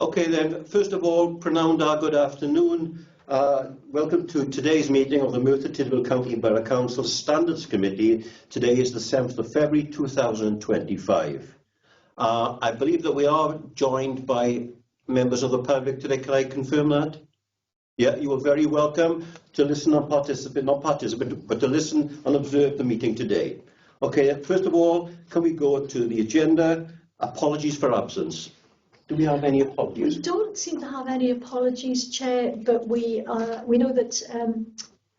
Okay then, first of all, Prananda, good afternoon. Welcome to today's meeting of the Merthyr Tydfil County Borough Council Standards Committee. Today is the 7th of February 2025. I believe that we are joined by members of the public today. Can I confirm that? Yeah, you are very welcome to listen and participate, not participate, but to listen and observe the meeting today. Okay, first of all, can we go to the agenda? Apologies for absence. Do we have any apologies? We don't seem to have any apologies, Chair, but we know that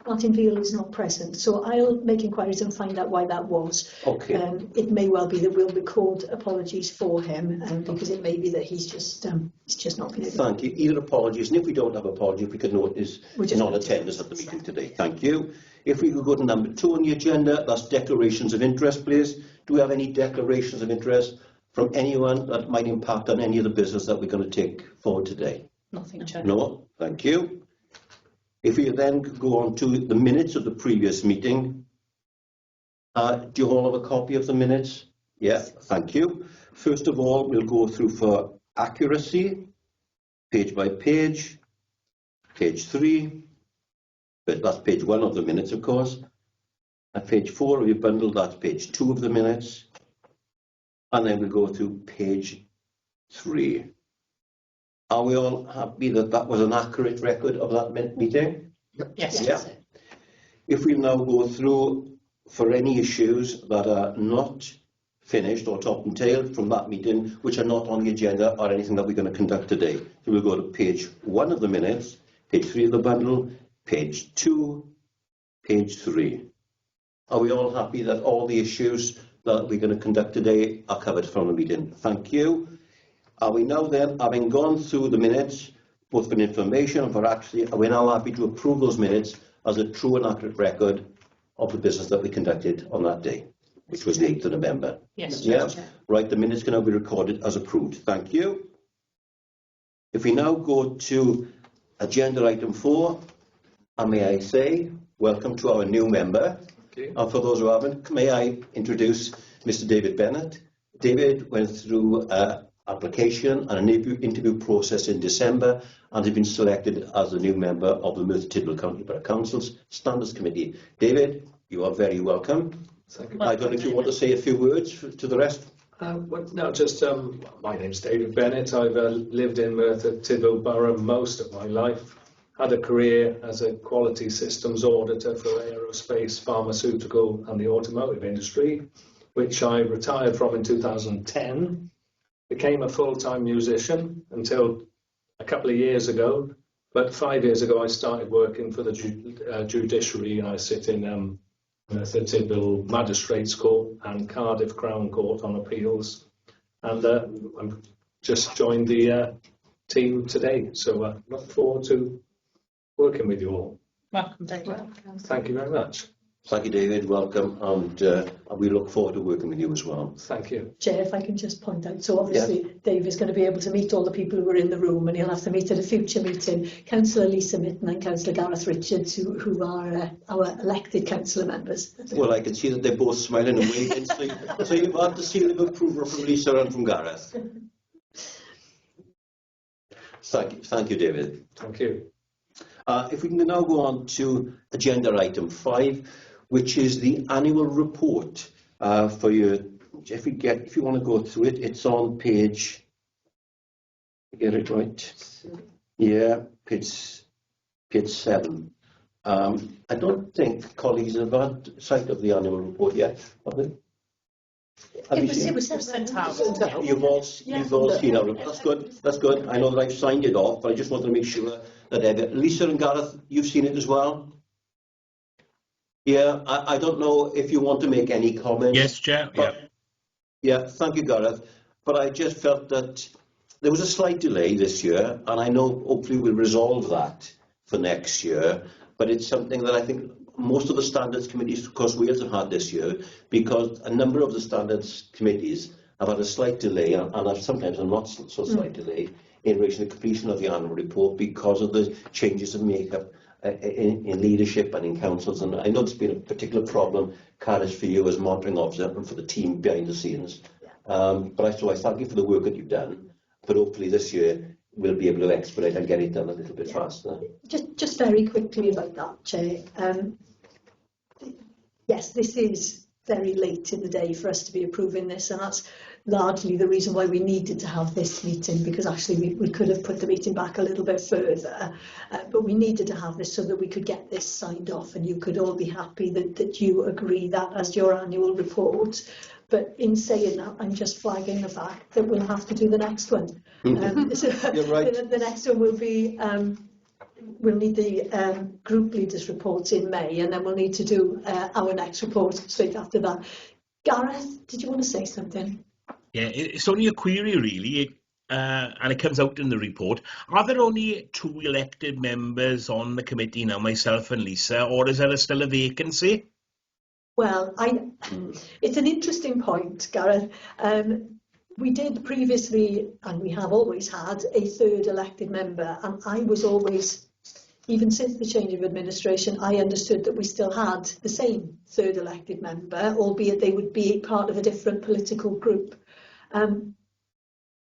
Martin Veal is not present, so I'll make inquiries and find out why that was. Okay. It may well be that we'll record apologies for him, because it may be that he's just not been able. Thank you. Either apologies, and if we don't have apologies, we can note his non-attendance at the meeting today. Thank you. If we could go to number 2 on the agenda, that's declarations of interest, please. Do we have any declarations of interest from anyone that might impact on any of the business that we're going to take forward today? Nothing, Chair. No, thank you. If we then go on to the minutes of the previous meeting, do you all have a copy of the minutes? Yes, thank you. First of all, we'll go through for accuracy, page by page, page 3, but that's page 1 of the minutes, of course. At page 4 of your bundle, that's page 2 of the minutes. And then we'll go through page 3. Are we all happy that that was an accurate record of that meeting? Yes. Yeah. If we now go through for any issues that are not finished or top and tail from that meeting, which are not on the agenda or anything that we're going to conduct today. So we'll go to page 1 of the minutes, page 3 of the bundle, page 2, page 3. Are we all happy that all the issues that we're going to conduct today are covered from the meeting? Thank you. Are we now then, having gone through the minutes, both for information and for actually, are we now happy to approve those minutes as a true and accurate record of the business that we conducted on that day, which was the 8th of November? Yes. Yeah. Right, the minutes can now be recorded as approved. Thank you. If we now go to agenda item 4, and may I say, welcome to our new member. And for those who haven't, may I introduce Mr. David Bennett. David went through application and an interview process in December and has been selected as a new member of the Merthyr Tydfil County Borough Council's Standards Committee. David, you are very welcome. Thank you. I don't know if you want to say a few words to the rest. My name's David Bennett. I've lived in Merthyr Tydfil Borough most of my life. Had a career as a quality systems auditor for aerospace, pharmaceutical and the automotive industry, which I retired from in 2010. Became a full-time musician until a couple of years ago. But 5 years ago, I started working for the judiciary, and I sit in Merthyr Tydfil Magistrates Court and Cardiff Crown Court on appeals. And I've just joined the team today, so I look forward to working with you all. Welcome, David. Thank you very much. Thank you, David. Welcome, and we look forward to working with you as well. Thank you. Chair, if I can just point out, so obviously Dave is going to be able to meet all the people who are in the room, and he'll have to meet at a future meeting Councillor Lisa Mitten and Councillor Gareth Richards, who are our elected councillor members. Well, I can see that they're both smiling and waving, so you've had the seal of approval from Lisa and from Gareth. Thank you, David. Thank you. If we can now go on to agenda item 5, which is the annual report for you. If you want to go through it, it's on page. Get it right? Yeah, page 7. I don't think colleagues have had sight of the annual report yet, have they? It was sent out. You've all seen it. That's good. That's good. I know that I've signed it off, but I just want to make sure that Lisa and Gareth, you've seen it as well. Yeah, I don't know if you want to make any comments. Yes, Chair. Yeah, thank you, Gareth. But I just felt that there was a slight delay this year, and I know hopefully we'll resolve that for next year. But it's something that I think most of the standards committees across Wales have had this year, because a number of the standards committees have had a slight delay, and sometimes a not so slight delay in relation to completion of the annual report because of the changes in makeup in leadership and in councils. And I know it's been a particular problem, Carys, for you as monitoring officer and for the team behind the scenes. So I thank you for the work that you've done. But hopefully this year we'll be able to expedite and get it done a little bit faster. Just very quickly about that, Chair. Yes, this is very late in the day for us to be approving this, and that's largely the reason why we needed to have this meeting, because actually we could have put the meeting back a little bit further, but we needed to have this so that we could get this signed off and you could all be happy that you agree that as your annual report. But in saying that, I'm just flagging the fact that we'll have to do the next one. So You're right. the next one will be, we'll need the group leaders report in May, and then we'll need to do our next report straight after that. Gareth, did you want to say something? Yeah, it's only a query really, and it comes out in the report. Are there only 2 elected members on the committee now, myself and Lisa, or is there still a vacancy? Well, it's an interesting point, Gareth. We did previously, and we have always had, a 3rd elected member, and I was always, even since the change of administration, I understood that we still had the same 3rd elected member, albeit they would be part of a different political group.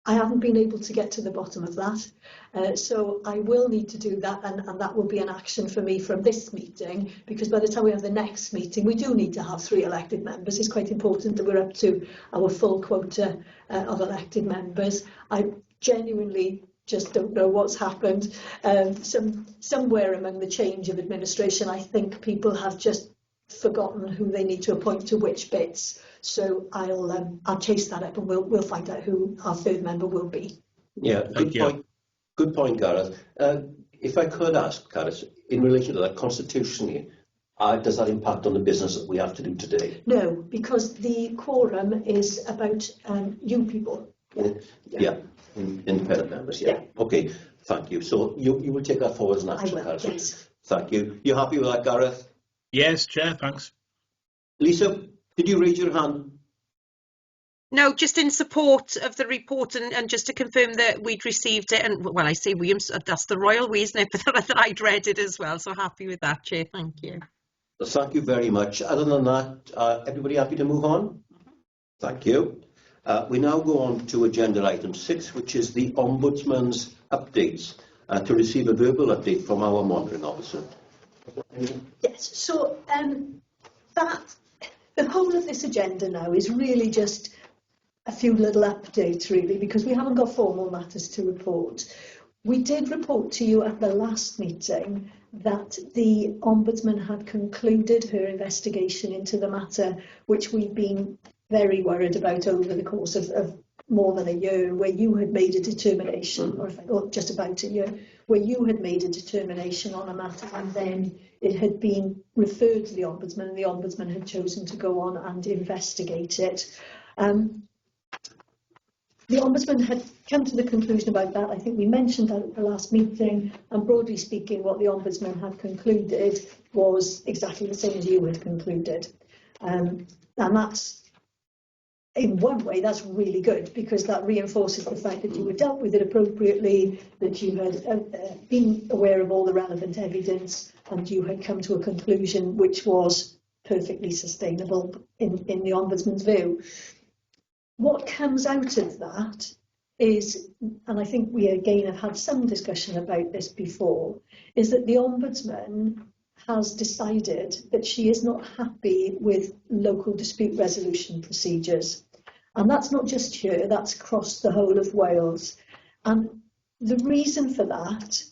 I haven't been able to get to the bottom of that, so I will need to do that, and that will be an action for me from this meeting, because by the time we have the next meeting, we do need to have 3 elected members. It's quite important that we're up to our full quota of elected members. I genuinely just don't know what's happened. Somewhere among the change of administration, I think people have just forgotten who they need to appoint to which bits. So I'll chase that up, and we'll find out who our 3rd member will be. Yeah, Thank you. point. Good point, Gareth. If I could ask, Gareth, in relation to that constitutionally, does that impact on the business that we have to do today? No, because the quorum is about you people. Yeah. Independent members. Yeah. Okay. Thank you. So you will take that forward as an action, I will, Gareth. yes. Thank you. You happy with that, Gareth? Yes, Chair, thanks. Lisa, did you raise your hand? No, just in support of the report, and just to confirm that we'd received it. And well, I say we, that's the royal way, isn't it? But that I'd read it as well. So happy with that, Chair. Thank you. Thank you very much. Other than that, everybody happy to move on? Thank you. We now go on to agenda item 6, which is the Ombudsman's updates, to receive a verbal update from our monitoring officer. Yes, so the whole of this agenda now is really just a few little updates, really, because we haven't got formal matters to report. We did report to you at the last meeting that the Ombudsman had concluded her investigation into the matter, which we've been very worried about over the course of more than a year, where you had made a determination, or just about a year, where you had made a determination on a matter, and then it had been referred to the Ombudsman, and the Ombudsman had chosen to go on and investigate it. The Ombudsman had come to the conclusion about that. I think we mentioned that at the last meeting, and broadly speaking, what the Ombudsman had concluded was exactly the same as you had concluded. And that's, in one way, that's really good, because that reinforces the fact that you had dealt with it appropriately, that you had been aware of all the relevant evidence, and you had come to a conclusion which was perfectly sustainable in the Ombudsman's view. What comes out of that is, and I think we again have had some discussion about this before, is that the Ombudsman has decided that she is not happy with local dispute resolution procedures. And that's not just here, that's across the whole of Wales. And the reason for that,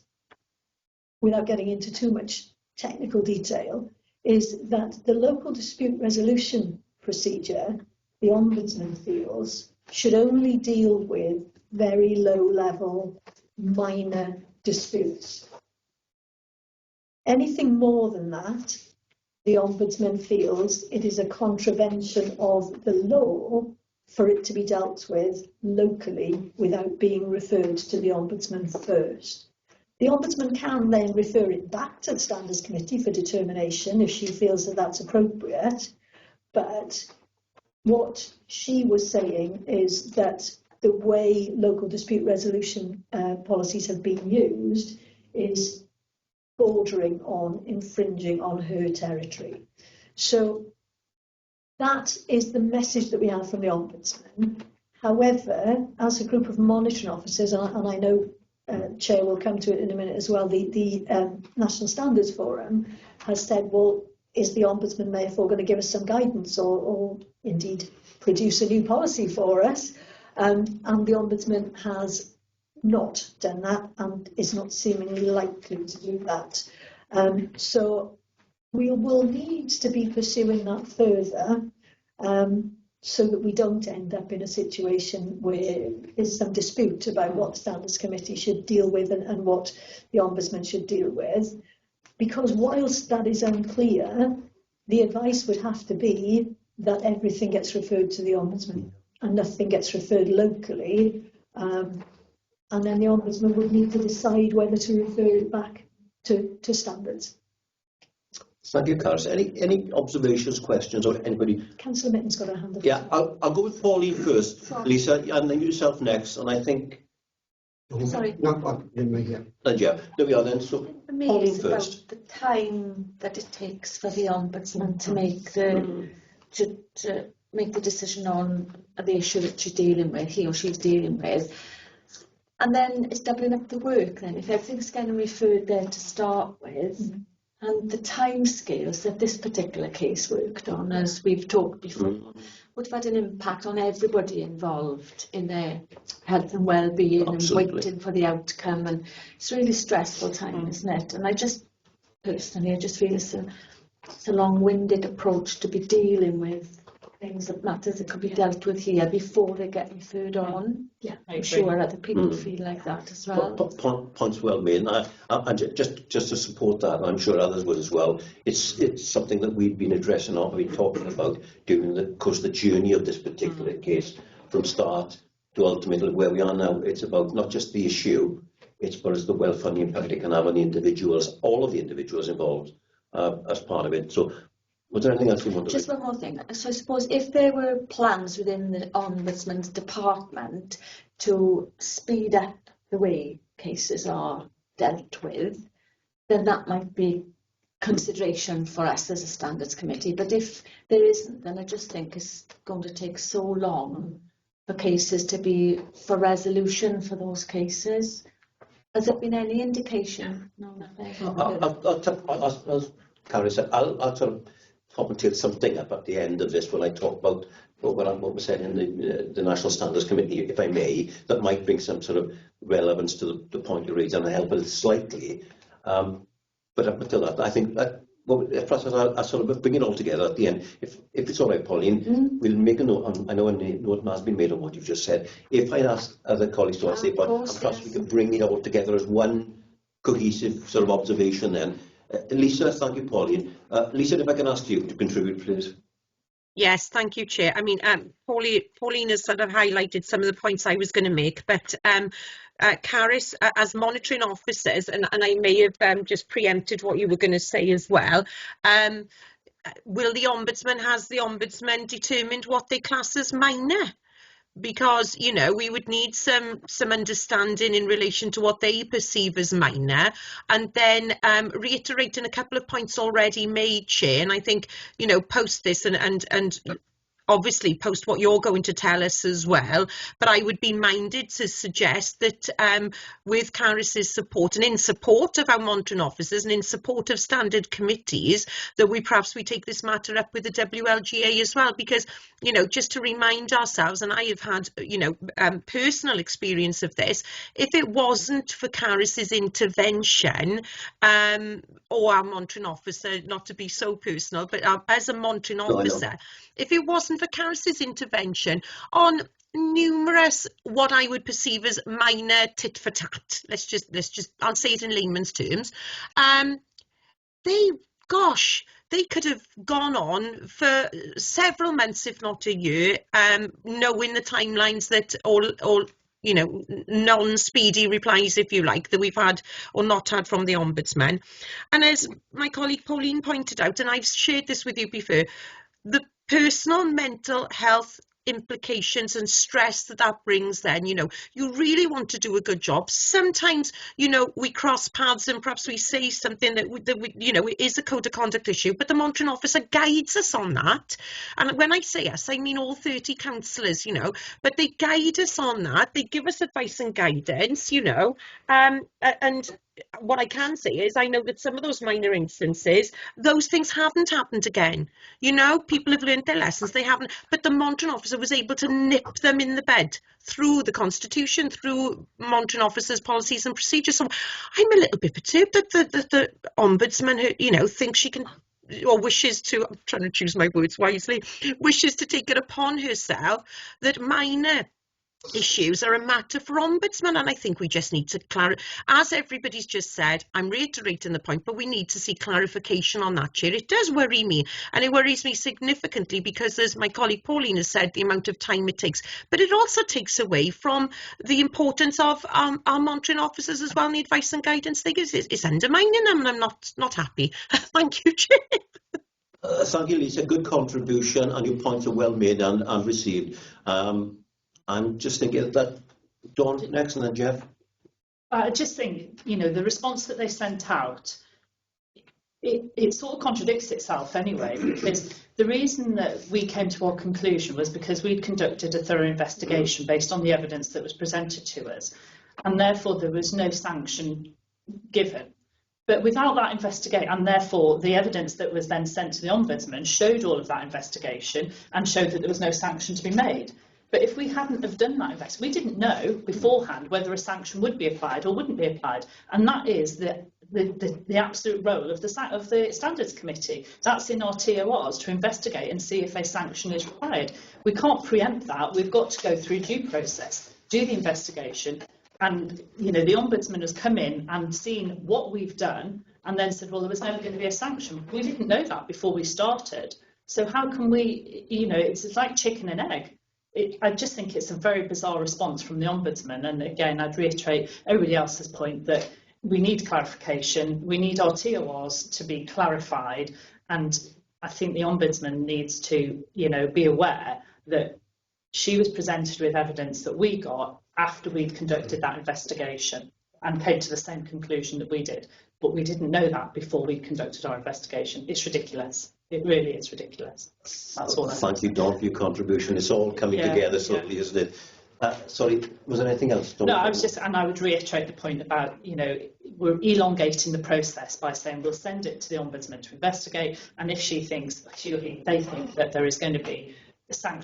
without getting into too much technical detail, is that the local dispute resolution procedure, the Ombudsman feels, should only deal with very low-level, minor disputes. Anything more than that, the Ombudsman feels it is a contravention of the law for it to be dealt with locally without being referred to the Ombudsman first. The Ombudsman can then refer it back to the Standards Committee for determination if she feels that that's appropriate, but what she was saying is that the way local dispute resolution policies have been used is bordering on infringing on her territory. So that is the message that we have from the Ombudsman. However, as a group of monitoring officers, and I know Chair will come to it in a minute as well, the National Standards Forum has said, well, is the Ombudsman therefore going to give us some guidance or indeed produce a new policy for us? And the Ombudsman has not done that and is not seemingly likely to do that. So we will need to be pursuing that further, so that we don't end up in a situation where there's some dispute about what the Standards Committee should deal with and what the Ombudsman should deal with. Because whilst that is unclear, the advice would have to be that everything gets referred to the Ombudsman and nothing gets referred locally. And then the Ombudsman would need to decide whether to refer it back to standards. Thank you, Carys. Any observations, questions, or anybody? Councillor Mitten's got a hand up. Yeah, I'll go with Pauline first, Sorry. Lisa, and then yourself next, and I think... Sorry. No, yeah, there we are then. So, For me, Pauline it's first. about the time that it takes for the Ombudsman to make to make the decision on the issue that she's dealing with, he or she's dealing with. And then it's doubling up the work then. If everything's getting referred there to start with, and the timescales that this particular case worked on, as we've talked before, would have had an impact on everybody involved in their health and well-being. Absolutely. And waiting for the outcome. And it's a really stressful time, isn't it? And I just feel it's a long-winded approach to be dealing with things that matters that could be dealt with here before they get referred on. Yeah, I'm sure other people feel like that as well. Points well made, and just to support that, I'm sure others would as well. It's something that we've been addressing, or we've been talking about during the course of the journey of this particular case, from start to ultimately where we are now. It's about not just the issue, it's about the welfare and the impact it can have on the individuals, all of the individuals involved as part of it. So, was there anything else you wanted to Just one more thing. So I suppose if there were plans within the Ombudsman's department to speed up the way cases are dealt with, then that might be consideration for us as a Standards Committee. But if there isn't, then I just think it's going to take so long for cases to be for resolution for those cases. Has there been any indication? No, nothing. As Carrie said, I'll sort of top and tail something up at the end of this when I talk about what was said in the National Standards Committee, if I may, that might bring some sort of relevance to the point you raised and help it slightly. But up until that, I think that perhaps I'll sort of bring it all together at the end. If it's all right, Pauline, we'll make a note. I know a note has been made on what you've just said. If I ask other colleagues to say, but perhaps we can bring it all together as one cohesive sort of observation then. Lisa, thank you, Pauline. Lisa, if I can ask you to contribute, please. Yes, thank you, Chair. I mean, Pauline has sort of highlighted some of the points I was going to make, but Carys, as monitoring officers, and I may have just preempted what you were going to say as well, will the Ombudsman, has the Ombudsman determined what they class as minor? Because, you know, we would need some understanding in relation to what they perceive as minor, and then reiterating a couple of points already made, Chair, and I think, you know, post this and obviously post what you're going to tell us as well, but I would be minded to suggest that with Carys's support and in support of our monitoring officers and in support of standard committees, that we take this matter up with the WLGA as well, because, you know, just to remind ourselves, and I have had, you know, personal experience of this, if it wasn't for Carys's intervention, or our monitoring officer, not to be so personal, but as a monitoring officer, if it wasn't for Carys's intervention on numerous what I would perceive as minor tit for tat, let's just I'll say it in layman's terms, they could have gone on for several months, if not a year, knowing the timelines that all you know, non-speedy replies, if you like, that we've had or not had from the Ombudsman. And as my colleague Pauline pointed out, and I've shared this with you before, the personal mental health implications and stress that brings then, you know, you really want to do a good job. Sometimes, you know, we cross paths and perhaps we say something that we you know, it is a code of conduct issue, but the monitoring officer guides us on that. And when I say us, I mean all 30 councillors, you know, but they guide us on that. They give us advice and guidance, you know, and what I can say is I know that some of those minor instances, those things haven't happened again. You know, people have learned their lessons, they haven't, but the monitoring officer was able to nip them in the bed through the Constitution, through monitoring officers' policies and procedures. So I'm a little bit perturbed that the Ombudsman, who, you know, thinks she can, or wishes to, I'm trying to choose my words wisely, wishes to take it upon herself that minor issues are a matter for Ombudsman, and I think we just need to clarify, as everybody's just said, I'm reiterating the point, but we need to see clarification on that, Chair. It does worry me, and it worries me significantly because, as my colleague Pauline has said, the amount of time it takes, but it also takes away from the importance of our monitoring officers as well, and the advice and guidance they give. It's undermining them, and I'm not happy. Thank you, Chair. Thank you, Lisa. Good contribution, and your points are well made and received. I'm just thinking that Dawn next, and then Jeff. I just think, you know, the response that they sent out, it sort of contradicts itself anyway, because the reason that we came to our conclusion was because we'd conducted a thorough investigation based on the evidence that was presented to us, and therefore there was no sanction given. But without that investigation, and therefore the evidence that was then sent to the Ombudsman showed all of that investigation and showed that there was no sanction to be made. But if we hadn't have done that investigation, we didn't know beforehand whether a sanction would be applied or wouldn't be applied. And that is the absolute role of the Standards Committee. That's in our TORs, to investigate and see if a sanction is required. We can't preempt that. We've got to go through due process, do the investigation. And, you know, the Ombudsman has come in and seen what we've done and then said, well, there was never going to be a sanction. We didn't know that before we started. So how can we, you know, it's like chicken and egg. I just think it's a very bizarre response from the Ombudsman. And again, I'd reiterate everybody else's point that we need clarification. We need our TORs to be clarified. And I think the Ombudsman needs to, you know, be aware that she was presented with evidence that we got after we'd conducted that investigation and came to the same conclusion that we did. But we didn't know that before we conducted our investigation. It's ridiculous. It really is ridiculous. That's all. Thank you, Dawn, for your contribution. It's all coming together slowly, isn't it? Sorry, was there anything else? No, I was just, and I would reiterate the point about, you know, we're elongating the process by saying we'll send it to the Ombudsman to investigate, and if they think that there is going to be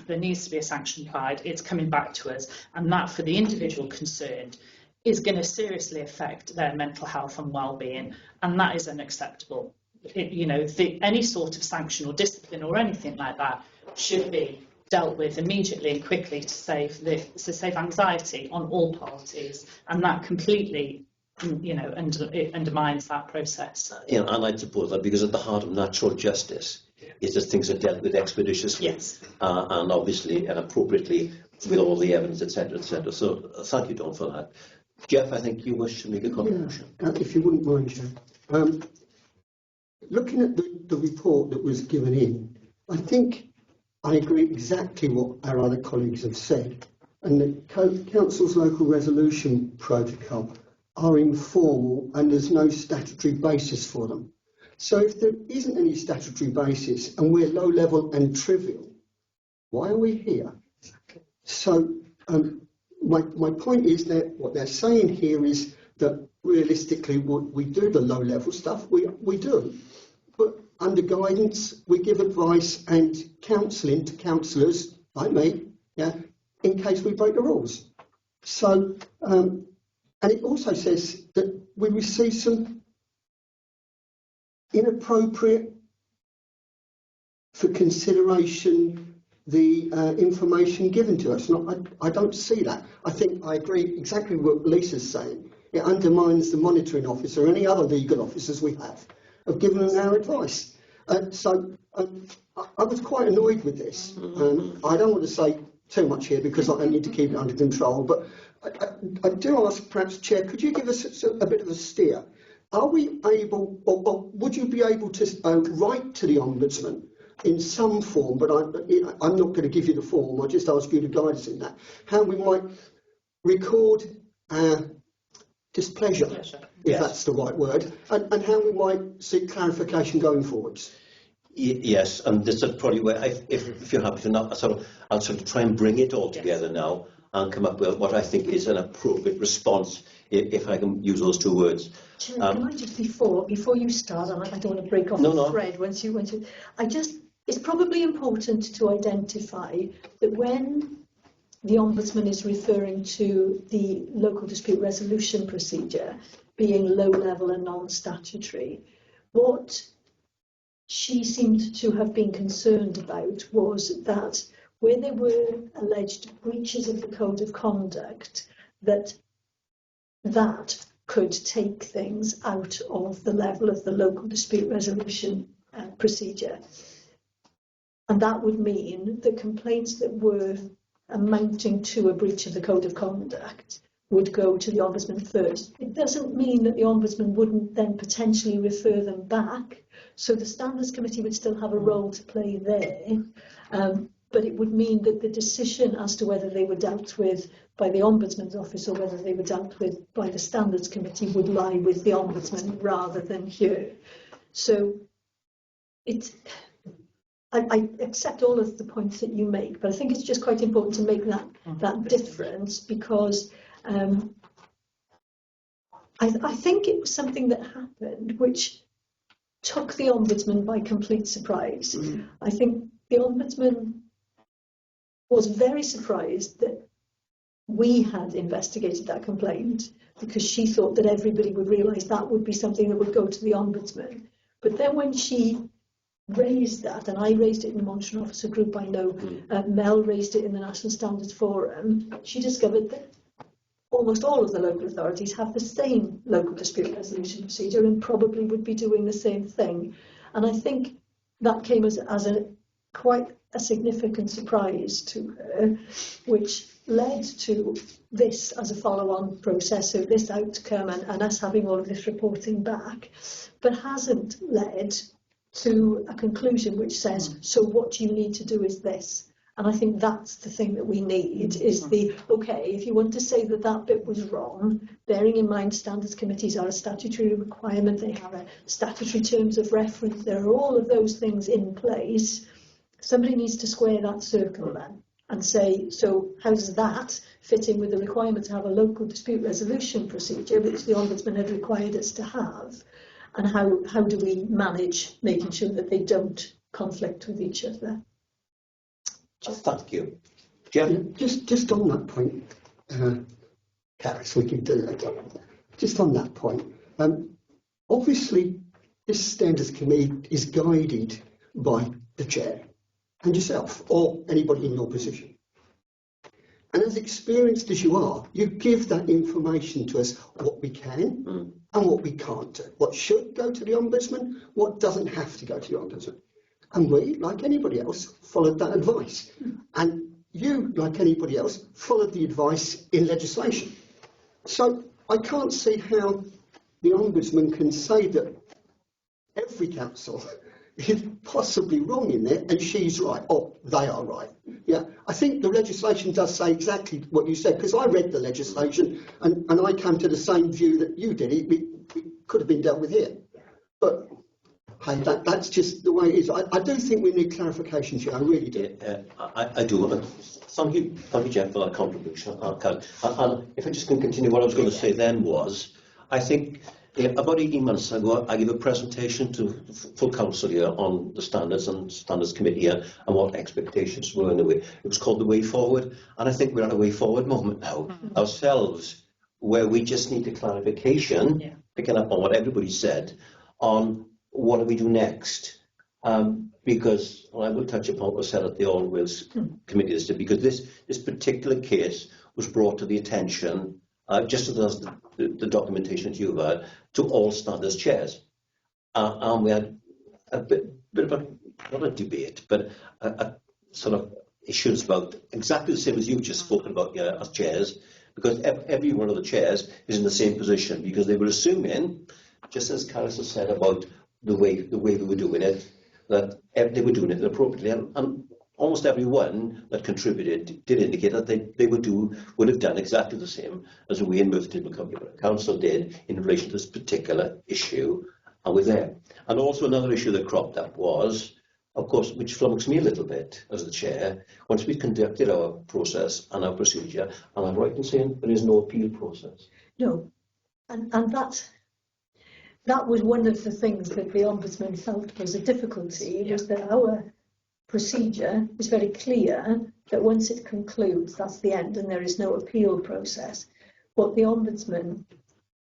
there needs to be a sanction applied, it's coming back to us, and that for the individual concerned is going to seriously affect their mental health and well-being, and that is unacceptable. You know, any sort of sanction or discipline or anything like that should be dealt with immediately and quickly to save anxiety on all parties, and that completely, you know, it undermines that process. Yeah, and I suppose that because at the heart of natural justice is that things are dealt with expeditiously, and obviously and appropriately with all the evidence, etc., etc. So thank you, Dawn, for that. Jeff, I think you wish to make a contribution. If you wouldn't mind, Chair. Looking at the report that was given in, I think I agree exactly what our other colleagues have said, and the Council's local resolution protocol are informal and there's no statutory basis for them. So if there isn't any statutory basis and we're low level and trivial, why are we here? So my point is that what they're saying here is that realistically we do the low level stuff, we do. But under guidance, we give advice and counselling to councillors like me, in case we break the rules. So, and it also says that we receive some inappropriate for consideration the information given to us. I don't see that. I think I agree exactly what Lisa's saying. It undermines the monitoring officer or any other legal officers we have of giving them our advice. So I was quite annoyed with this. I don't want to say too much here because I need to keep it under control, but I do ask, perhaps, Chair, could you give us a bit of a steer? Are we able, or would you be able to write to the Ombudsman in some form, but I'm not going to give you the form, I'll just ask you to guide us in that, how we might record our displeasure, if that's the right word, and how we might seek clarification going forwards. Yes, and this is probably where, if you're happy to not, I'll sort of try and bring it all together now and come up with what I think is an appropriate response, if I can use those two words. Chair, can I just, before you start, and I don't want to break off the thread once you went to, it's probably important to identify that when the Ombudsman is referring to the local dispute resolution procedure being low level and non-statutory, what she seemed to have been concerned about was that where there were alleged breaches of the code of conduct, that could take things out of the level of the local dispute resolution procedure. And that would mean that complaints that were amounting to a breach of the code of conduct would go to the Ombudsman first. It doesn't mean that the Ombudsman wouldn't then potentially refer them back. So the Standards Committee would still have a role to play there. But it would mean that the decision as to whether they were dealt with by the Ombudsman's office or whether they were dealt with by the Standards Committee would lie with the Ombudsman rather than here. So I accept all of the points that you make, but I think it's just quite important to make that difference, because I think it was something that happened which took the Ombudsman by complete surprise. I think the Ombudsman was very surprised that we had investigated that complaint, because she thought that everybody would realise that would be something that would go to the Ombudsman. But then when she raised that, and I raised it in the Monitoring Officer group, I know Mel raised it in the National Standards Forum, she discovered that almost all of the local authorities have the same local dispute resolution procedure and probably would be doing the same thing. And I think that came as quite a significant surprise to her, which led to this as a follow-on process of this outcome and us having all of this reporting back, but hasn't led to a conclusion which says, so what you need to do is this. And I think that's the thing that we need, is okay, if you want to say that bit was wrong, bearing in mind Standards Committees are a statutory requirement, they have a statutory terms of reference, there are all of those things in place. Somebody needs to square that circle then and say, so how does that fit in with the requirement to have a local dispute resolution procedure, which the Ombudsman had required us to have, and how do we manage making sure that they don't conflict with each other? Thank you. Jeff? Just on that point, Caris, we can do that. Just on that point, obviously this Standards Committee is guided by the chair and yourself, or anybody in your position. And as experienced as you are, you give that information to us, what we can and what we can't do. What should go to the Ombudsman, what doesn't have to go to the Ombudsman. And we, like anybody else, followed that advice. And you, like anybody else, followed the advice in legislation. So I can't see how the Ombudsman can say that every council is possibly wrong in there and she's right, or they are right. Yeah, I think the legislation does say exactly what you said, because I read the legislation and I came to the same view that you did. It could have been dealt with here. But hey, that's just the way it is. I do think we need clarification here, I really do. I do. Thank you, Jeff, for that contribution. And if I just can continue, what I was going to say then was, I think about 18 months ago, I gave a presentation to full council here on the standards and standards committee here and what expectations were in the way. It was called the way forward, and I think we're at a way forward moment now ourselves, where we just need a clarification, picking up on what everybody said, on what do we do next. Because I will touch upon what was said at the All Wales committee yesterday, because this particular case was brought to the attention, just as the documentation that you've had, to all standards chairs. And we had a bit of a, not a debate, but a sort of issues about exactly the same as you just spoken about as chairs, because every one of the chairs is in the same position, because they were assuming, just as Caris has said about the way we were doing it, that they were doing it appropriately, and almost everyone that contributed did indicate that they would have done exactly the same as we in Merthyr Tydfil Council did in relation to this particular issue, and we're there. And also another issue that cropped up was, of course, which flummoxed me a little bit as the chair, once we conducted our process and our procedure, and I'm right in saying there is no appeal process. No, and that was one of the things that the Ombudsman felt was a difficulty, was that our procedure was very clear that once it concludes, that's the end and there is no appeal process. What the Ombudsman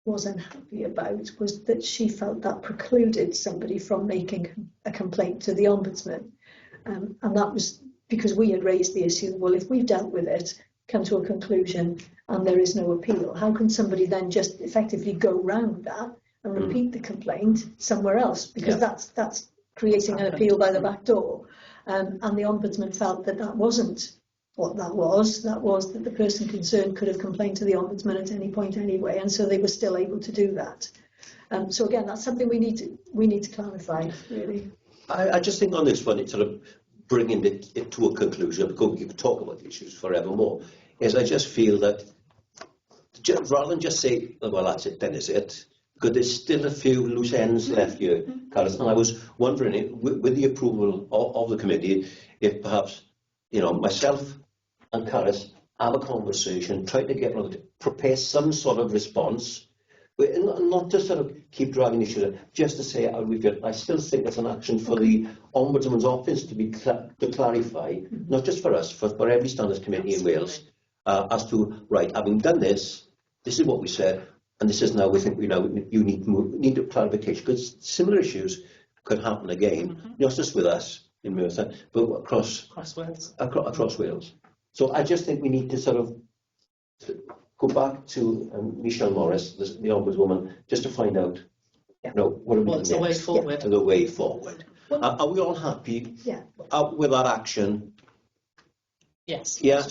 was unhappy about was that she felt that precluded somebody from making a complaint to the Ombudsman. And that was because we had raised the issue, well, if we've dealt with it, come to a conclusion and there is no appeal, how can somebody then just effectively go round that and repeat the complaint somewhere else? Because that's creating an appeal by the back door. And the Ombudsman felt that that wasn't what that was that the person concerned could have complained to the Ombudsman at any point anyway, and so they were still able to do that. So again, that's something we need to clarify, really. I just think on this one, it's sort of bringing it to a conclusion, because we could talk about the issues forevermore, is I just feel that rather than just say, well, that's it, then is it, because there's still a few loose ends left here, Carys, and I was wondering, with the approval of the committee, if perhaps, myself and Carys have a conversation, try to prepare some sort of response, not to sort of keep dragging issues in, just to say, I still think it's an action for the Ombudsman's office to clarify, not just for us, for every standards committee in Wales, as to, right, having done this is what we said, and this is now, we think you need a clarification, because similar issues could happen again, not just with us in Merthyr, but across Wales. So I just think we need to sort of go back to Michelle Morris, the Ombudswoman, just to find out, what's the way forward. The way forward. Well, are we all happy with that action? Yes. Yeah.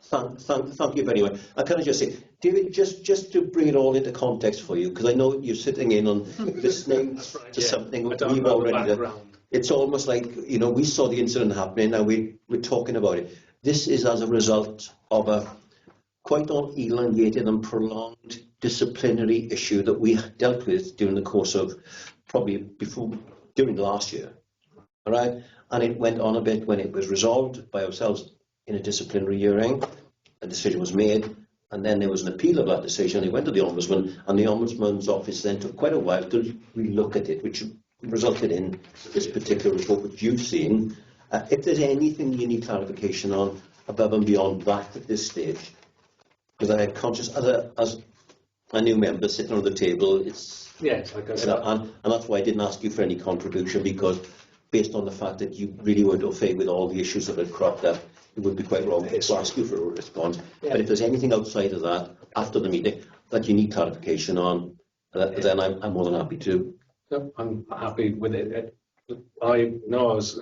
Thank you very much. And can I just say, David, just to bring it all into context for you, because I know you're sitting in on listening to something we've already done. It's almost like, we saw the incident happening and we're talking about it. This is as a result of a quite elongated and prolonged disciplinary issue that we dealt with during the course of during last year. All right? And it went on a bit when it was resolved by ourselves in a disciplinary hearing. A decision was made, and then there was an appeal of that decision. It went to the Ombudsman, and the Ombudsman's office then took quite a while to relook at it, which resulted in this particular report which you've seen. If there's anything you need clarification on above and beyond that at this stage, because I am conscious as a new member sitting on the table, like I said, and that's why I didn't ask you for any contribution, because based on the fact that you really weren't au fait with all the issues that had cropped up, it would be quite wrong to ask you for a response. But if there's anything outside of that after the meeting that you need clarification on, then I'm more than happy to. No, I'm happy with it. I know I was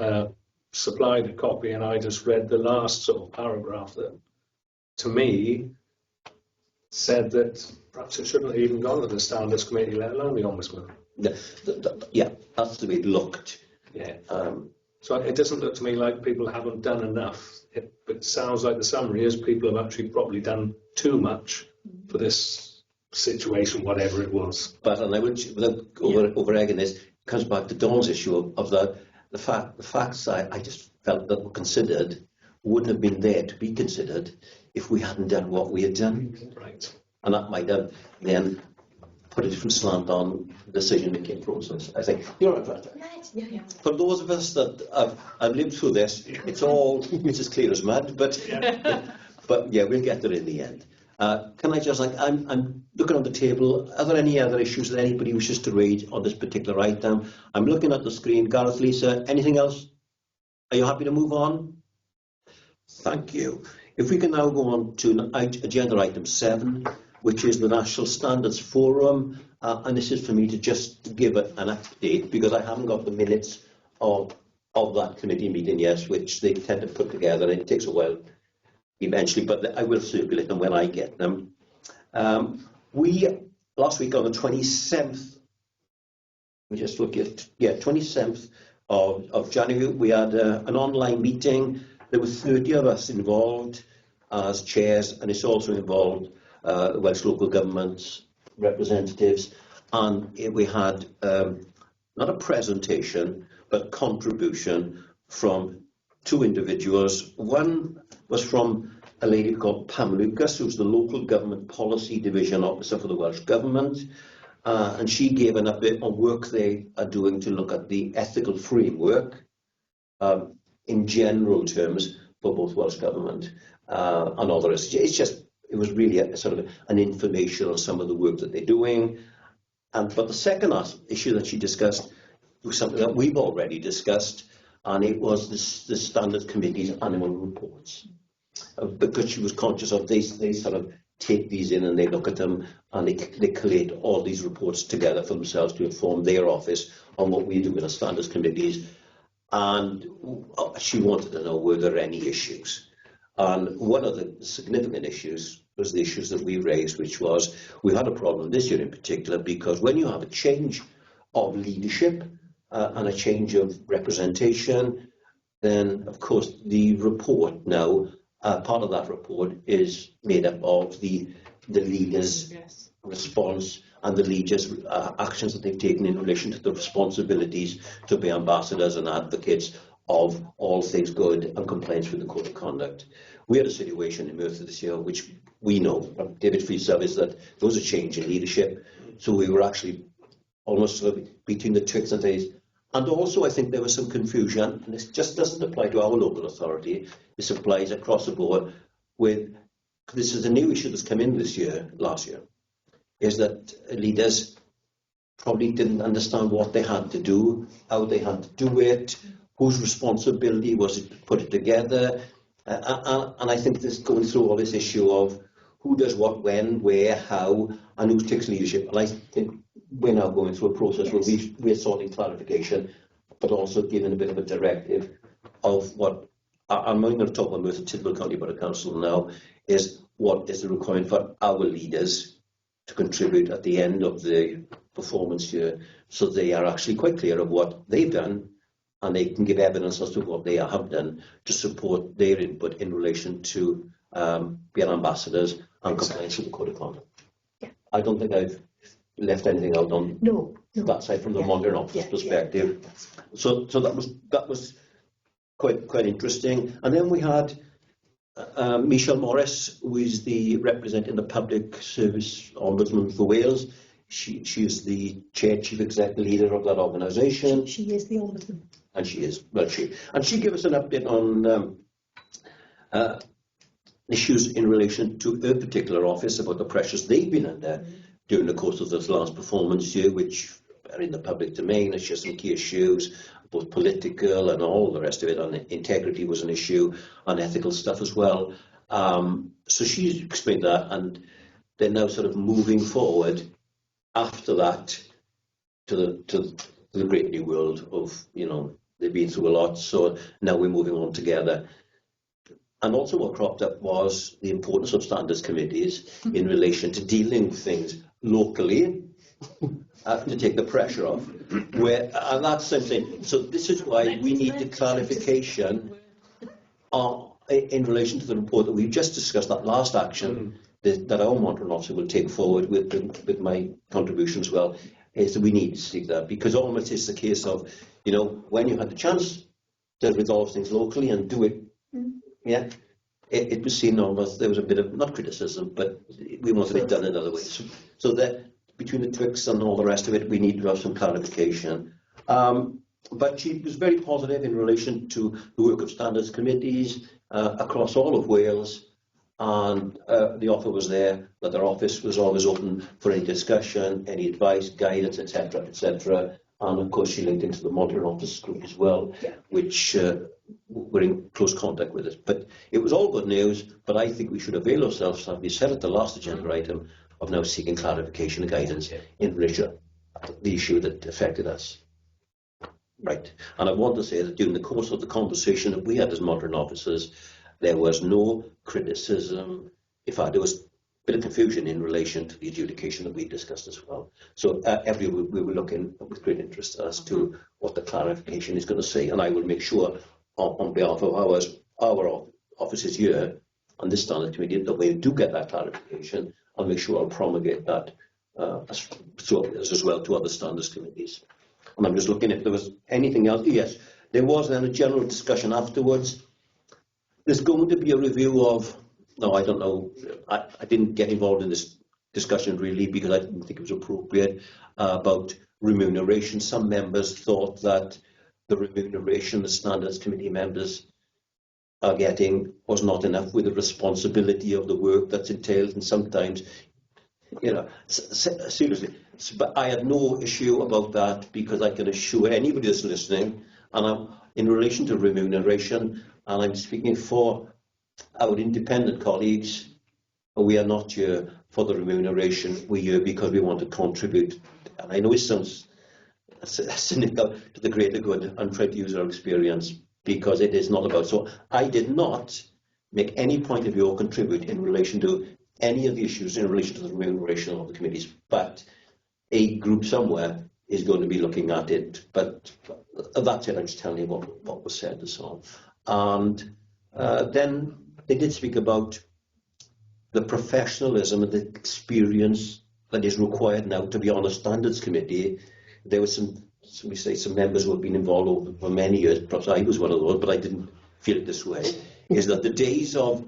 supplied a copy, and I just read the last sort of paragraph that, to me, said that perhaps it shouldn't have even gone to the Standards Committee, let alone the Ombudsman. Yeah, that's the way it looked. Yeah. So it doesn't look to me like people haven't done enough. It sounds like the summary is people have actually probably done too much for this situation, whatever it was. But, and I would, without over-egging this, it comes back to Dawn's issue of the facts I just felt that were considered wouldn't have been there to be considered if we hadn't done what we had done. Right. And that might have then put a different slant on the decision-making process. I think you're right. Yeah. For those of us that I've lived through this, it's as clear as mud. But yeah, we'll get there in the end. Can I just I'm looking on the table. Are there any other issues that anybody wishes to raise on this particular item? I'm looking at the screen. Gareth, Lisa, anything else? Are you happy to move on? Thank you. If we can now go on to agenda item 7, which is the National Standards Forum, and this is for me to just give an update, because I haven't got the minutes of that committee meeting yet, which they tend to put together, and it takes a while eventually, but I will circulate them when I get them. Last week on the 27th, we just look at, 27th of January, we had an online meeting. There were 30 of us involved as chairs, and it's also involved Welsh local governments, representatives, and we had not a presentation, but contribution from 2 individuals. One was from a lady called Pam Lucas, who's the Local Government Policy Division Officer for the Welsh Government, and she gave an update on work they are doing to look at the ethical framework in general terms for both Welsh Government and others. It was really a sort of an information on some of the work that they're doing. But the second issue that she discussed was something that we've already discussed, and it was the Standards Committee's annual reports. Because she was conscious of they sort of take these in and they look at them and they collate all these reports together for themselves to inform their office on what we do with the Standards Committees. And she wanted to know, were there any issues? And one of the significant issues was the issues that we raised, which was we had a problem this year in particular because when you have a change of leadership and a change of representation, then of course the report now, part of that report is made up of the leaders' response and the leaders' actions that they've taken in relation to the responsibilities to be ambassadors and advocates of all things good and compliance with the Code of Conduct. We had a situation in Merthyr this year, which we know from David Free's service, that there was a change in leadership. So we were actually almost sort of between the Twix and days. And also, I think there was some confusion, and this just doesn't apply to our local authority. This applies across the board. This is a new issue that's come in last year, is that leaders probably didn't understand what they had to do, how they had to do it, whose responsibility was it to put it together. And I think this going through all this issue of who does what, when, where, how, and who takes leadership. And I think we're now going through a process where we're sorting clarification, but also giving a bit of a directive of what, I'm not going to talk about Merthyr Tydfil County Borough Council now, is what is the requirement for our leaders to contribute at the end of the performance year, so they are actually quite clear of what they've done, and they can give evidence as to what they have done to support their input in relation to being ambassadors and compliance with the Code of Conduct. Yeah. I don't think I've left anything out on that side from the Monitoring Office perspective. Yeah. So that was quite interesting. And then we had Michelle Morris, who is the representing the Public Service Ombudsman for Wales. She is the chief executive leader of that organisation. She is the Ombudsman. And she is, and she gave us an update on issues in relation to her particular office, about the pressures they've been under during the course of this last performance year, which are in the public domain. It's just some key issues, both political and all the rest of it, and integrity was an issue, and ethical stuff as well. So she explained that, and they're now sort of moving forward after that to the great new world of, they've been through a lot, so now we're moving on together. And also what cropped up was the importance of standards committees in relation to dealing with things locally, to take the pressure off. And that's something. So this is why we need the clarification in relation to the report that we've just discussed, that last action that our monitoring officer will take forward with my contribution as well, is that we need to see that, because almost it's the case of, when you had the chance to resolve things locally and do it, it was seen almost, there was a bit of, not criticism, but we wanted it done another way. So that between the Twix and all the rest of it, we need to have some clarification. But she was very positive in relation to the work of standards committees across all of Wales, and the offer was there that their office was always open for any discussion, any advice, guidance, etc., etc. And of course, she linked into the Monitoring Office group as well, which were in close contact with us. But it was all good news. But I think we should avail ourselves, as we said at the last agenda item, of now seeking clarification and guidance in relation to the issue that affected us. Right. And I want to say that during the course of the conversation that we had as monitoring officers, there was no criticism. In fact, there was a bit of confusion in relation to the adjudication that we discussed as well. So we were looking with great interest as to what the clarification is going to say, and I will make sure on behalf of our officers here on this standards committee that we do get that clarification. I'll make sure I'll promulgate that as well to other standards committees. And I'm just looking if there was anything else. Yes, there was then a general discussion afterwards. There's going to be a review of, no, I don't know, I didn't get involved in this discussion really because I didn't think it was appropriate, about remuneration. Some members thought that the remuneration the standards committee members are getting was not enough with the responsibility of the work that's entailed, and sometimes, you know, seriously. But I had no issue about that because I can assure anybody that's listening, and I'm in relation to remuneration, and I'm speaking for our independent colleagues. We are not here for the remuneration. We're here because we want to contribute. And I know it sounds cynical to the greater good and try to use our experience, because it is not about. So I did not make any point of view or contribute in relation to any of the issues in relation to the remuneration of the committees, but a group somewhere is going to be looking at it. But that's it. I'm just telling you what was said and so on. And then they did speak about the professionalism and the experience that is required now to be on a standards committee. There were some members who have been involved for many years, perhaps I was one of those, but I didn't feel it this way, is that the days of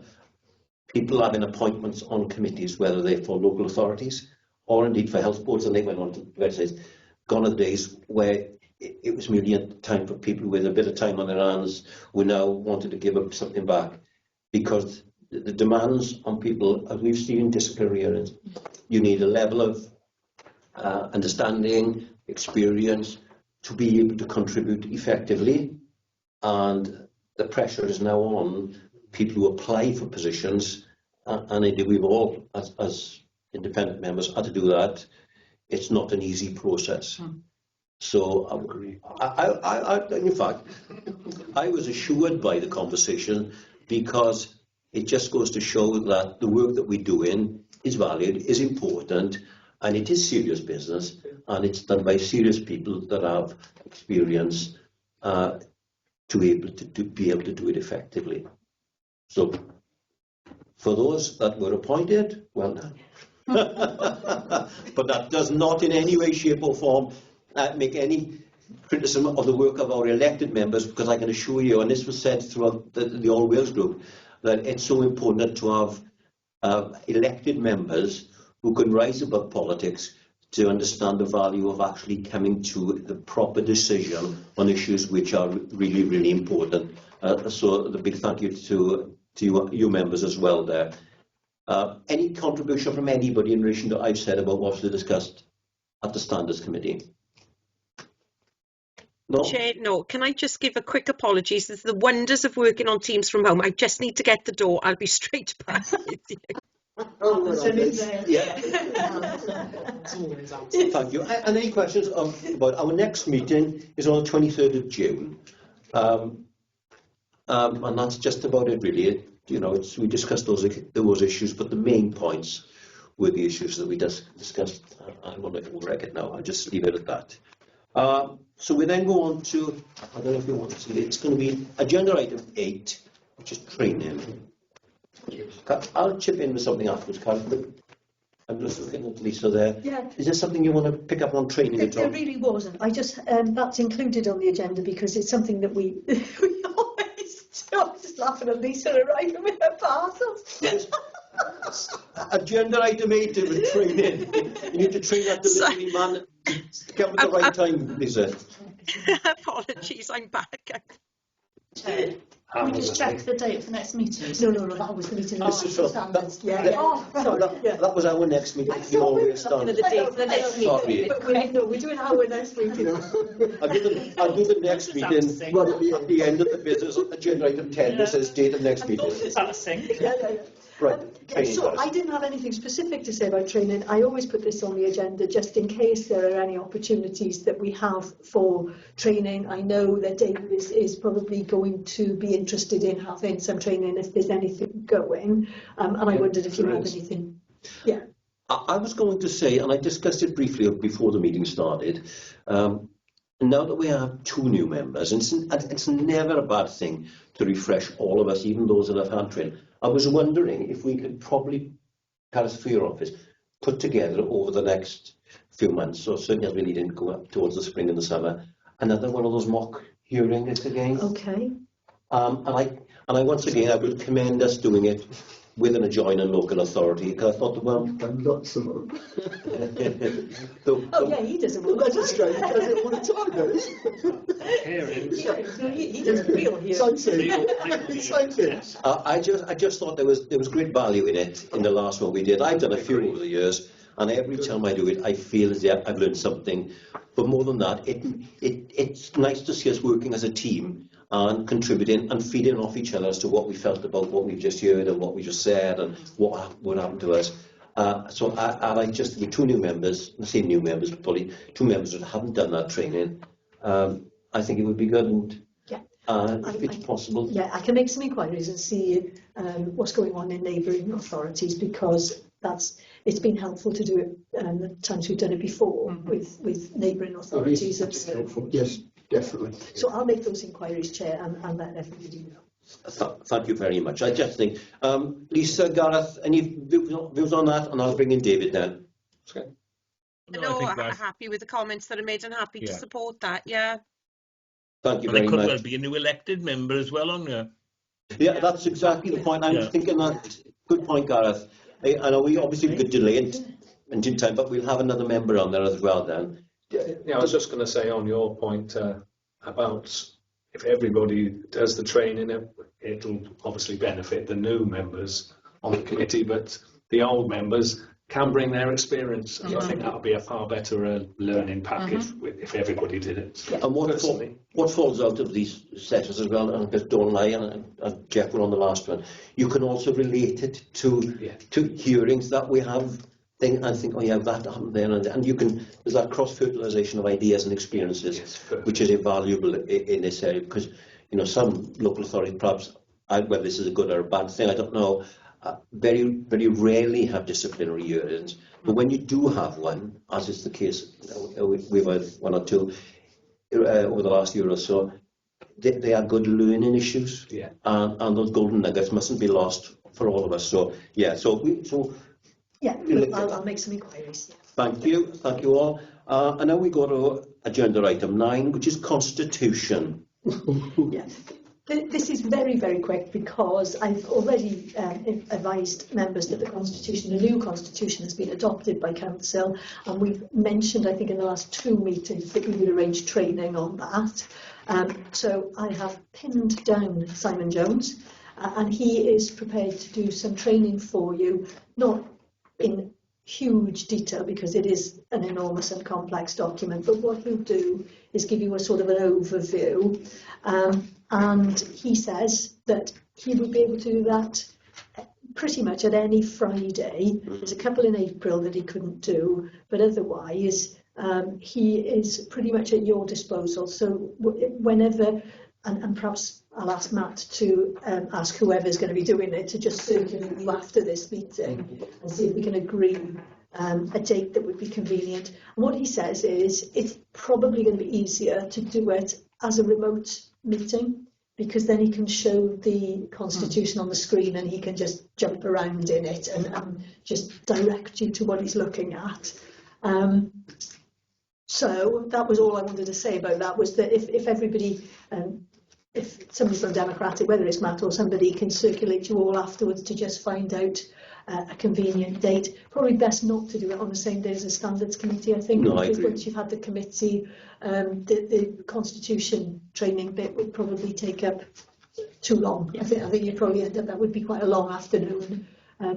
people having appointments on committees, whether they're for local authorities or indeed for health boards, and they went on to websites, gone are the days where it was merely a time for people with a bit of time on their hands who now wanted to give up something back, because the demands on people, as we've seen in disciplinary, you need a level of understanding, experience to be able to contribute effectively, and the pressure is now on people who apply for positions, and indeed we've all, as independent members, had to do that. It's not an easy process. So in fact, I was assured by the conversation, because it just goes to show that the work that we're doing is valued, is important, and it is serious business, and it's done by serious people that have experience to be able to do it effectively. So, for those that were appointed, well done. But that does not in any way, shape or form make any criticism of the work of our elected members, because I can assure you, and this was said throughout the All Wales group, that it's so important to have elected members who can rise above politics to understand the value of actually coming to the proper decision on issues which are really, really important. So the big thank you to you members as well there. Any contribution from anybody in relation to what I've said about what's discussed at the Standards Committee? No? Chair, no. Can I just give a quick apologies? It's the wonders of working on Teams from home. I just need to get the door. I'll be straight back with you. Yeah. Thank you. And any questions about our next meeting is on the 23rd of June. And that's just about it really. You know, we discussed those issues, but the main points were the issues that we discussed. I won't overreg it now. I'll just leave it at that. So we then go on to, I don't know if you want to see it, it's going to be agenda item 8, which is training. I'll chip in with something afterwards, Karen, but I'm just looking at Lisa there. Yeah. Is there something you want to pick up on training at all? There really wasn't. I just, that's included on the agenda because it's something that we always do. I'm just laughing at Lisa arriving with her parcels. Yes. Agenda item 8 is training. You need to train that delivery man to come at the right time, Lisa. Apologies, I'm back. Can we just check the date for next meeting? No, that was the meeting. That was our next meeting. We always start. The date for the next meeting. But we're doing our next meeting. I'll do the next meeting at the end of the business agenda item 10. This says date of next meeting. It's out of sync. Yeah. Right. So I didn't have anything specific to say about training. I always put this on the agenda just in case there are any opportunities that we have for training. I know that David is probably going to be interested in having some training if there's anything going. And I wondered if you had anything. Yeah. I was going to say, and I discussed it briefly before the meeting started, now that we have 2 new members, and it's never a bad thing to refresh all of us, even those that have had training. I was wondering if we could probably, Gareth, for your office, put together over the next few months, or certainly as we lead in go up towards the spring and the summer, another one of those mock hearings again. Okay. And I once again, I would commend us doing it with an adjoining local authority, because I thought, well, And lots of them. Oh yeah, he doesn't want That's Australia, he does it all the time, Hearings. He does real here. Same thing. Same thing. I just thought there was great value in it in the last one we did. I've done a few over the years, and every time I do it, I feel as if I've learned something. But more than that, it's nice to see us working as a team and contributing and feeding off each other as to what we felt about what we've just heard and what we just said and what happened to us. So I just, with 2 new members, I say new members, but probably 2 members that haven't done that training, I think it would be good, and if it's possible. Yeah, I can make some inquiries and see what's going on in neighbouring authorities, because it's been helpful to do it the times we've done it before with neighbouring authorities. Yes, definitely. So I'll make those inquiries, Chair, and let everybody know. Thank you very much. I just think, Lisa, Gareth, any views on that? And I'll bring in David then. Okay. No, I'm happy with the comments that are made and happy to support that, yeah. Thank you And very there could much. well be a new elected member as well on there. Yeah, that's exactly the point. I'm thinking that. Good point, Gareth. I know we obviously could delay it in due time, but we'll have another member on there as well then. Yeah, I was just going to say on your point about if everybody does the training, it'll obviously benefit the new members on the committee, but the old members can bring their experience. And I think that'll be a far better learning package if everybody did it. And what falls out of these sessions as well, and because Dawn and I and Jeff were on the last one, you can also relate it to hearings that we have. And think, oh yeah, that happened there, and you can. There's that cross-fertilisation of ideas and experiences, which is invaluable in this area, because some local authorities, perhaps, whether this is a good or a bad thing, I don't know. Very, very rarely have disciplinary hearings, but when you do have one, as is the case, we've had 1 or 2 over the last year or so, they are good learning issues, and those golden nuggets mustn't be lost for all of us. So yeah, I'll make some inquiries. Thank you all. And now we go to agenda item 9, which is constitution. Yeah. This is very, very quick, because I've already advised members that the new constitution has been adopted by council, and we've mentioned, I think, in the last 2 meetings that we would arrange training on that. So I have pinned down Simon Jones, and he is prepared to do some training for you, not in huge detail because it is an enormous and complex document, but what he'll do is give you a sort of an overview, and he says that he would be able to do that pretty much at any Friday. There's a couple in April that he couldn't do, but otherwise he is pretty much at your disposal. So whenever, and perhaps I'll ask Matt to ask whoever's going to be doing it to just circulate you after this meeting and see if we can agree a date that would be convenient. And what he says is it's probably going to be easier to do it as a remote meeting, because then he can show the constitution on the screen and he can just jump around in it and just direct you to what he's looking at. So that was all I wanted to say about that, was that if everybody, if somebody from Democratic, whether it's Matt or somebody, can circulate you all afterwards to just find out a convenient date. Probably best not to do it on the same day as the Standards Committee, I think, because once you've had the committee, the constitution training bit would probably take up too long. I think you'd probably end up, that would be quite a long afternoon,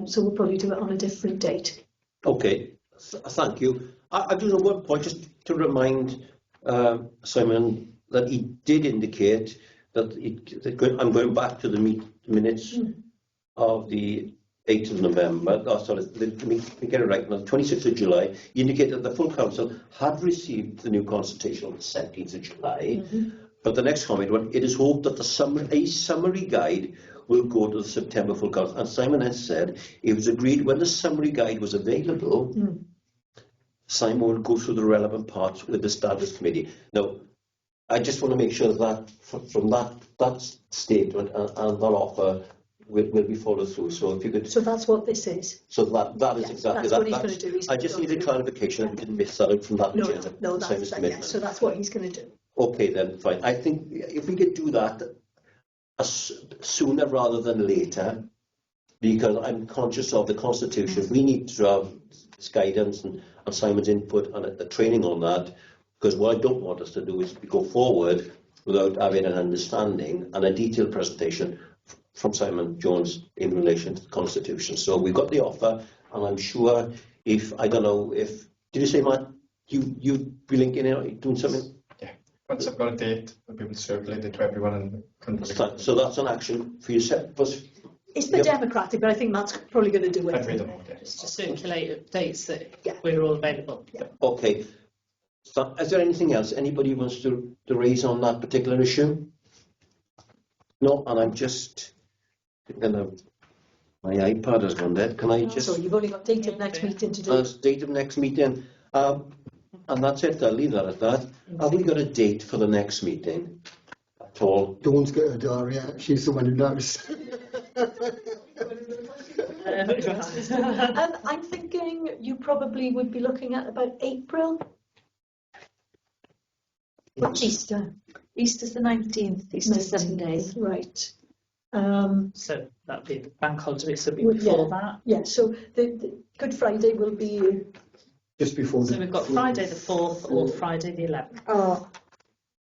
so we'll probably do it on a different date. Okay, thank you. I do know one point, just to remind Simon that he did indicate that I'm going back to the minutes of the 8th of November, let me get it right, on the 26th of July, he indicated that the full council had received the new constitution on the 17th of July, but the next comment was, it is hoped that a summary guide will go to the September full council. And Simon has said it was agreed when the summary guide was available, Simon will go through the relevant parts with the Standards Committee. Now, I just want to make sure that from that statement and that offer will be followed through. So if you could. So that's what this is. So that is Yeah, exactly that's what he's going to do. He's I going just to go needed through. clarification that we didn't miss that out from that agenda. No, Same as that's commitment. so that's what he's going to do. Okay, then fine. I think if we could do that sooner rather than later, because I'm conscious of the Constitution. We need to have this guidance and Simon's input and a training on that, because what I don't want us to do is go forward without having an understanding and a detailed presentation from Simon Jones in relation to the Constitution. So we've got the offer, and I'm sure I don't know if, did you say, Matt, you'd be linking in, doing something? Yeah, once I've got a date, I'll be able to circulate it to everyone. So that's an action for yourself. It's the democratic, but I think Matt's probably going to do it. I've read them all, yeah. Just to circulate dates that Yeah. we're all available. Yeah. Okay. So, is there anything else anybody wants to raise on that particular issue? No, and I'm just gonna. My iPad has gone dead. Can I just? So you've only got date of next meeting to do. Date of next meeting, and that's it. I'll leave that at that. Have we got a date for the next meeting at all? Dawn's got her diary out. She's the one who knows. I'm thinking you probably would be looking at about April. What's Easter? Easter's the 19th, Easter 7 days. Right. So that'd be the bank holiday, so it'd be Well, before yeah. that. Yeah, so the Good Friday will be Just before So we've got Friday the 4th or Friday the 11th.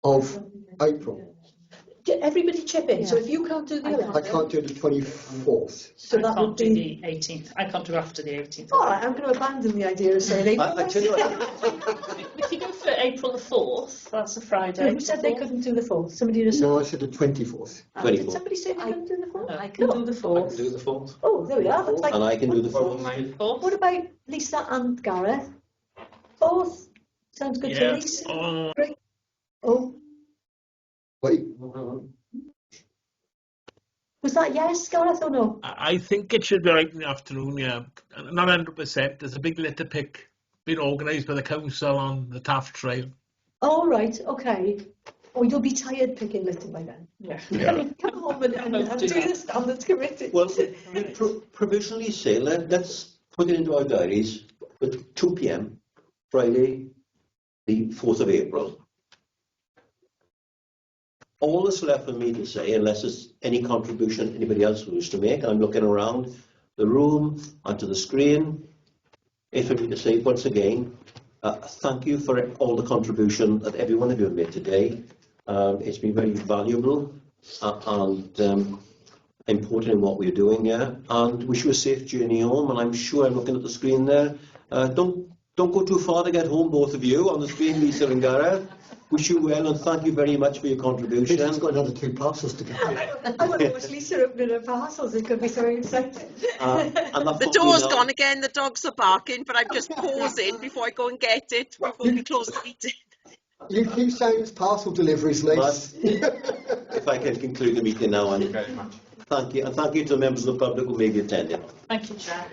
of April. everybody chip in. So Yeah. if you can't do the I 11th, I can't do the 24th. so I that can't would do be. the 18th. I can't do after the 18th. All right, I'm going to abandon the idea of saying April. I tell you what. If you go for April the 4th, that's a Friday. Who said they couldn't do the 4th? Somebody just. No, I said the 24th. Did 24th. somebody say they I- couldn't do the 4th? I can do the I 4th. can do the 4th. Oh, there we are. That's like, And I can do the 4th. 4th. what about Lisa and Gareth? 4th? Sounds good to Yeah. Lisa. Oh, Oh, Wait, was that yes, Gareth, or no? I think it should be right in the afternoon, yeah. Not 100%. There's a big litter pick being organised by the council on the Taft Trail. All right, okay. Oh, you'll be tired picking litter by then. Yeah. Come home and do the standards committee. Well, we provisionally say let's put it into our diaries for 2 p.m. Friday, the 4th of April. All that's left for me to say, unless there's any contribution anybody else wishes to make, and I'm looking around the room and to the screen, is for me to say once again, thank you for all the contribution that every one of you have made today. It's been very valuable and important in what we're doing here. And wish you a safe journey home. And I'm sure I'm looking at the screen there. Don't go too far to get home, both of you, on the screen, Lisa and Gareth. Wish you well and thank you very much for your contribution. Lisa's got another 2 parcels to go. I want to watch Lisa opening her parcels. It could be so exciting. And The door's gone again, the dogs are barking, but I'm just pausing before I go and get it, before we close the meeting. You keep saying it's parcel deliveries, Liz. If I can conclude the meeting now, Thank you and very much. thank you, and thank you to the members of the public who may be attending. Thank you, Chair.